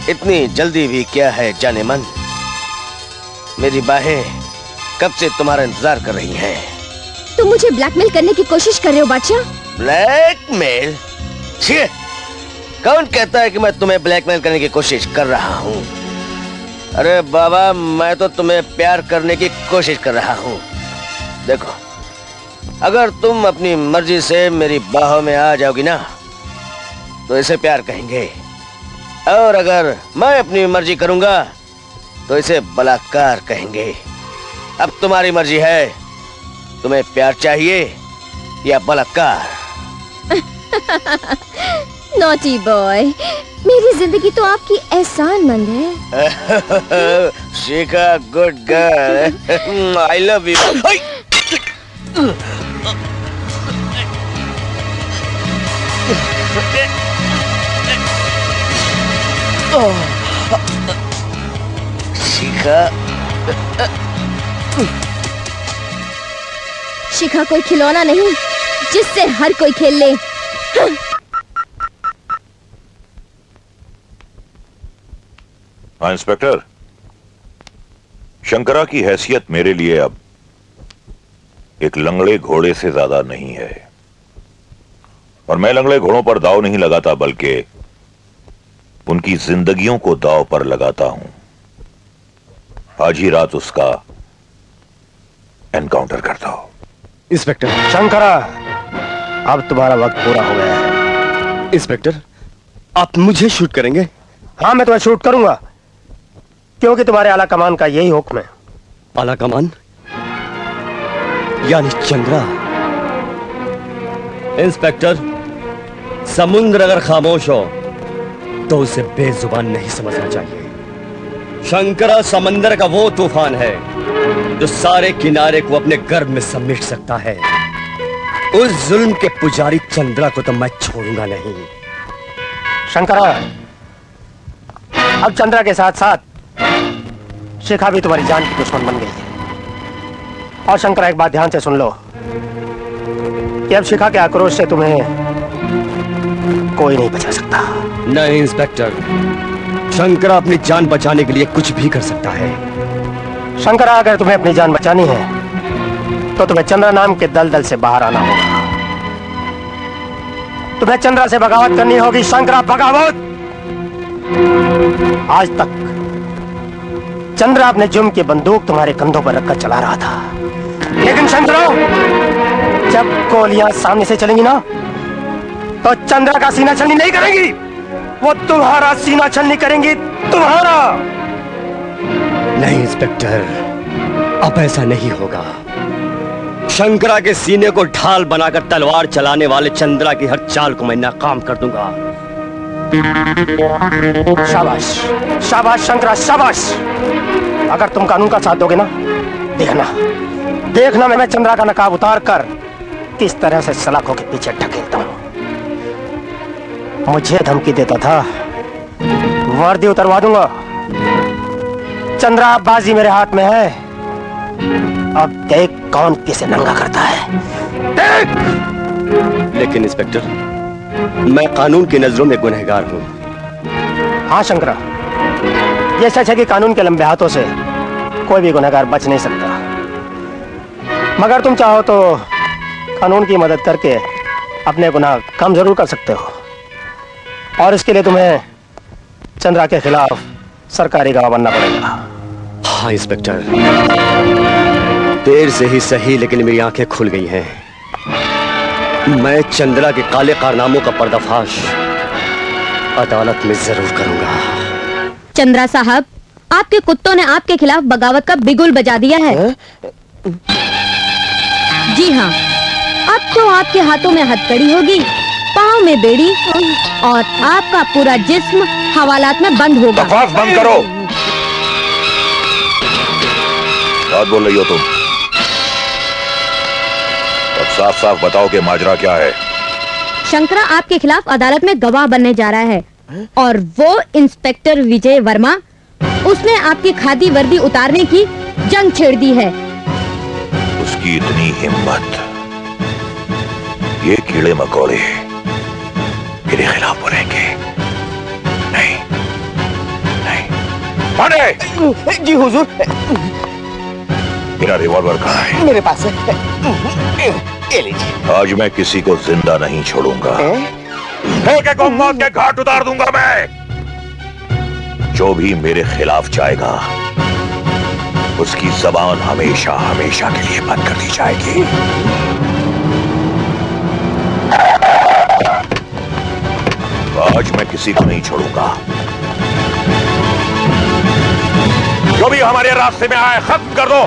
इतनी जल्दी भी क्या है जाने मन, मेरी बाहें कब से तुम्हारा इंतजार कर रही हैं। तुम मुझे ब्लैकमेल करने की कोशिश कर रहे हो बादशाह? ब्लैकमेल? छे, कौन कहता है कि मैं तुम्हें ब्लैकमेल करने की कोशिश कर रहा हूँ? अरे बाबा, मैं तो तुम्हें प्यार करने की कोशिश कर रहा हूँ। देखो, अगर तुम अपनी मर्जी से मेरी बाहों में आ जाओगी ना, तो इसे प्यार कहेंगे, और अगर मैं अपनी मर्जी करूंगा तो इसे बलात्कार कहेंगे। अब तुम्हारी मर्जी है, तुम्हें प्यार चाहिए या बलात्कार? नॉटी बॉय, मेरी जिंदगी तो आपकी एहसानमंद है। Shikha, good girl, I love you. Shikha, Shikha कोई खिलौना नहीं जिससे हर कोई खेल ले। हाँ इंस्पेक्टर, शंकरा की हैसियत मेरे लिए अब एक लंगड़े घोड़े से ज्यादा नहीं है, और मैं लंगड़े घोड़ों पर दांव नहीं लगाता, बल्कि उनकी जिंदगियों को दांव पर लगाता हूं। आज ही रात उसका एनकाउंटर करता हूं। इंस्पेक्टर शंकरा, अब तुम्हारा वक्त पूरा हो गया है। इंस्पेक्टर, आप मुझे शूट करेंगे? हाँ, मैं तुम्हें शूट करूंगा, क्योंकि तुम्हारे आला कमान का यही हुक्म है। आला कमान यानी चंद्रा? इंस्पेक्टर, समुद्र अगर खामोश हो तो उसे बेजुबान नहीं समझना चाहिए। शंकरा समंदर का वो तूफान है जो सारे किनारे को अपने गर्भ में समेट सकता है। उस जुल्म के पुजारी चंद्रा को तो मैं छोड़ूंगा नहीं। शंकरा, अब चंद्रा के साथ साथ शिखा भी तुम्हारी जान की दुश्मन बन गई है। और शंकरा, एक बात ध्यान से सुन लो कि अब शिखा के आक्रोश से तुम्हें कोई नहीं बचा सकता। नहीं इंस्पेक्टर, शंकरा अपनी जान बचाने के लिए कुछ भी कर सकता है। शंकरा, अगर तुम्हें अपनी जान बचानी है तो तुम्हें चंद्रा नाम के दलदल से बाहर आना होगा। तुम्हें चंद्रा से बगावत करनी होगी। शंकरा, बगावत! आज तक चंद्रा अपने जुर्म की बंदूक तुम्हारे कंधों पर रखकर चला रहा था, लेकिन शंकरा, जब गोलियां सामने से चलेंगी ना, तो चंद्रा का सीना छलनी नहीं करेंगी, वो तुम्हारा सीना छलनी करेंगी, तुम्हारा। नहीं इंस्पेक्टर, अब ऐसा नहीं होगा। शंकरा के सीने को ढाल बनाकर तलवार चलाने वाले चंद्रा की हर चाल को मैं नाकाम कर दूंगा। शाबाश, शाबाश शंकरा, शाबाश। अगर तुम कानून का साथ दोगे ना, देखना मैं चंद्रा का नकाब उतार कर किस तरह से सलाखों के पीछे ढकेलता हूं। मुझे धमकी देता था, वर्दी उतरवा दूंगा। चंद्रा, बाजी मेरे हाथ में है, अब देख कौन किसे नंगा करता है। देख! लेकिन इंस्पेक्टर, मैं कानून की नजरों में गुनहगार हूं। हाँ शंकरा, ये सच है कि कानून के लंबे हाथों से कोई भी गुनहगार बच नहीं सकता, मगर तुम चाहो तो कानून की मदद करके अपने गुनाह कम जरूर कर सकते हो, और इसके लिए तुम्हें चंद्रा के खिलाफ सरकारी गवाह बनना पड़ेगा। हाँ इंस्पेक्टर, देर से ही सही, लेकिन मेरी आंखें खुल गई हैं। मैं चंद्रा के काले कारनामों का पर्दाफाश अदालत में जरूर करूंगा। चंद्रा साहब, आपके कुत्तों ने आपके खिलाफ बगावत का बिगुल बजा दिया है। जी हाँ, अब तो आपके हाथों में हथकड़ी होगी, पाँव में बेड़ी, और आपका पूरा जिस्म हवालात में बंद होगा। बकवास बंद करो। बात बोल रही हो तुम? अब साफ साफ बताओ कि माजरा क्या है। शंकरा आपके खिलाफ अदालत में गवाह बनने जा रहा है, और वो इंस्पेक्टर विजय वर्मा, उसने आपकी खादी वर्दी उतारने की जंग छेड़ दी है। उसकी इतनी हिम्मत, ये कीड़े मकोड़े मेरे खिलाफ बोलेंगे? नहीं, पांडे, जी हुजूर, मेरा रिवॉल्वर कहाँ है? मेरे पास है। ये लीजिए। आज मैं किसी को जिंदा नहीं छोड़ूंगा। ठेके को मौत के घाट उतार दूंगा मैं। जो भी मेरे खिलाफ जाएगा उसकी जबान हमेशा हमेशा के लिए बंद कर दी जाएगी। आज मैं किसी को नहीं छोड़ूंगा। जो भी हमारे रास्ते में आए खत्म कर दो।